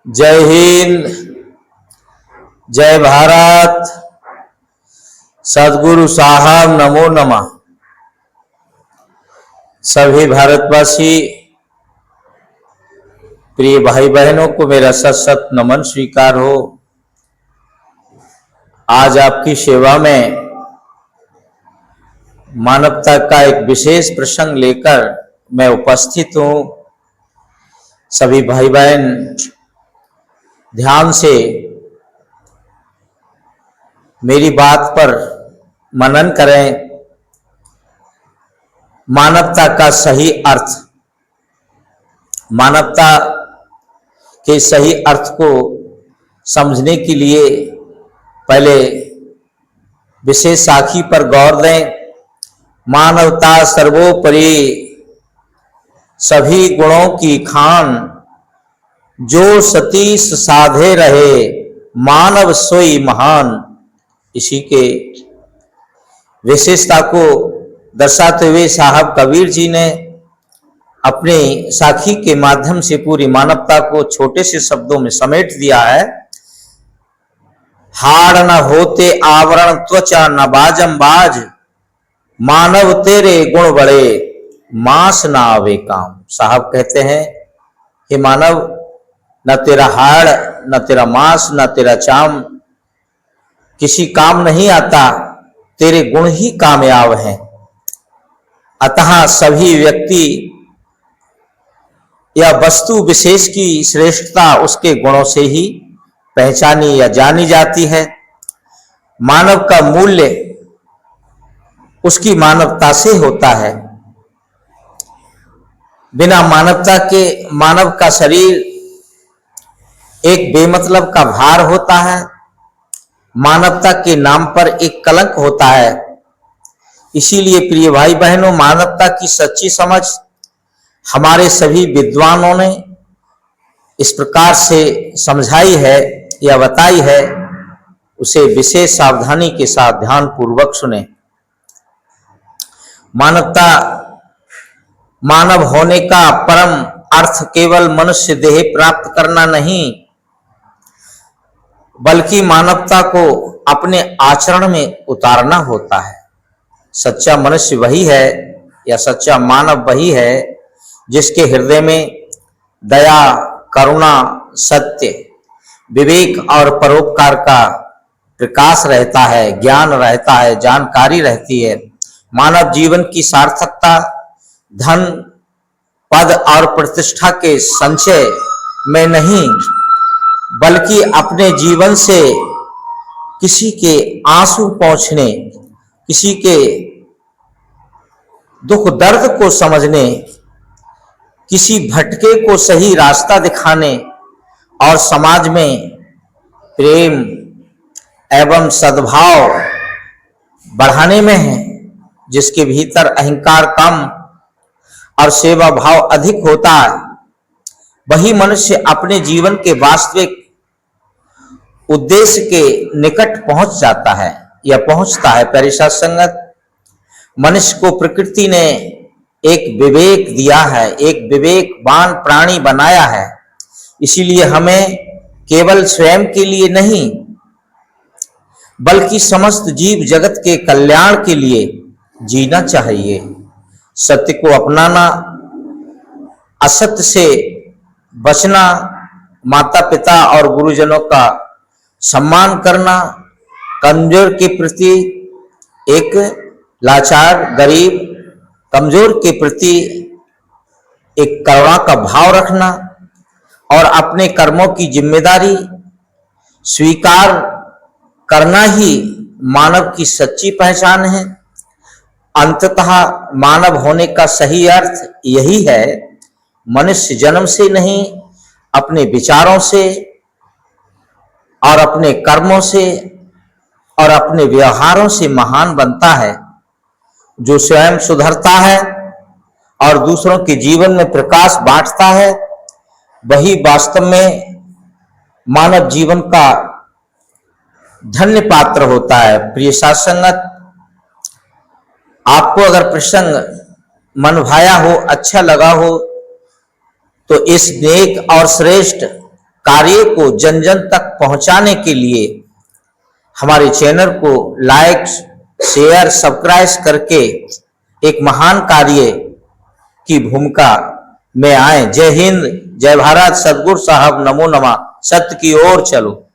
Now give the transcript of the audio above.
जय हिंद, जय भारत। सदगुरु साहब नमो नमः। सभी भारतवासी प्रिय भाई बहनों को मेरा सत सत नमन स्वीकार हो। आज आपकी सेवा में मानवता का एक विशेष प्रसंग लेकर मैं उपस्थित हूं। सभी भाई बहन ध्यान से मेरी बात पर मनन करें। मानवता का सही अर्थ, मानवता के सही अर्थ को समझने के लिए पहले विशेष साखी पर गौर दें। मानवता सर्वोपरि, सभी गुणों की खान, जो सतीश साधे रहे, मानव सोई महान। इसी के विशेषता को दर्शाते हुए साहब कबीर जी ने अपने साखी के माध्यम से पूरी मानवता को छोटे से शब्दों में समेट दिया है। हाड़ न होते आवरण त्वचा न बाजम बाज, मानव तेरे गुण बड़े, मांस ना आवे काम। साहब कहते हैं, हे मानव, न तेरा हाड़, न तेरा मांस, न तेरा चाम किसी काम नहीं आता, तेरे गुण ही कामयाब हैं। अतः सभी व्यक्ति या वस्तु विशेष की श्रेष्ठता उसके गुणों से ही पहचानी या जानी जाती है। मानव का मूल्य उसकी मानवता से होता है। बिना मानवता के मानव का शरीर एक बेमतलब का भार होता है। मानवता के नाम पर एक कलंक होता है। इसीलिए प्रिय भाई बहनों, मानवता की सच्ची समझ हमारे सभी विद्वानों ने इस प्रकार से समझाई है या बताई है, उसे विशेष सावधानी के साथ ध्यान पूर्वक सुने। मानवता, मानव होने का परम अर्थ केवल मनुष्य देह प्राप्त करना नहीं, बल्कि मानवता को अपने आचरण में उतारना होता है। सच्चा मनुष्य वही है या सच्चा मानव वही है जिसके हृदय में दया, करुणा, सत्य, विवेक और परोपकार का प्रकाश रहता है, ज्ञान रहता है, जानकारी रहती है। मानव जीवन की सार्थकता धन, पद और प्रतिष्ठा के संचय में नहीं, बल्कि अपने जीवन से किसी के आंसू पोंछने, किसी के दुख दर्द को समझने, किसी भटके को सही रास्ता दिखाने और समाज में प्रेम एवं सद्भाव बढ़ाने में है। जिसके भीतर अहंकार कम और सेवा भाव अधिक होता है, वही मनुष्य अपने जीवन के वास्तविक उद्देश्य के निकट पहुंच जाता है या पहुंचता है। परिसार संगत, मनुष्य को प्रकृति ने एक विवेक दिया है, एक विवेकवान प्राणी बनाया है। इसीलिए हमें केवल स्वयं के लिए नहीं, बल्कि समस्त जीव जगत के कल्याण के लिए जीना चाहिए। सत्य को अपनाना, असत्य से बचना, माता पिता और गुरुजनों का सम्मान करना, कमजोर के प्रति, एक लाचार गरीब कमजोर के प्रति एक करुणा का भाव रखना और अपने कर्मों की जिम्मेदारी स्वीकार करना ही मानव की सच्ची पहचान है। अंततः मानव होने का सही अर्थ यही है। मनुष्य जन्म से नहीं, अपने विचारों से और अपने कर्मों से और अपने व्यवहारों से महान बनता है। जो स्वयं सुधरता है और दूसरों के जीवन में प्रकाश बांटता है, वही वास्तव में मानव जीवन का धन्य पात्र होता है। प्रिय साथ संगत, आपको अगर प्रसंग मन भाया हो, अच्छा लगा हो, तो इस नेक और श्रेष्ठ कार्य को जन जन तक पहुंचाने के लिए हमारे चैनल को लाइक, शेयर, सब्सक्राइब करके एक महान कार्य की भूमिका में आए। जय हिंद, जय भारत, सतगुरु साहब नमो नमः। सत्य की ओर चलो।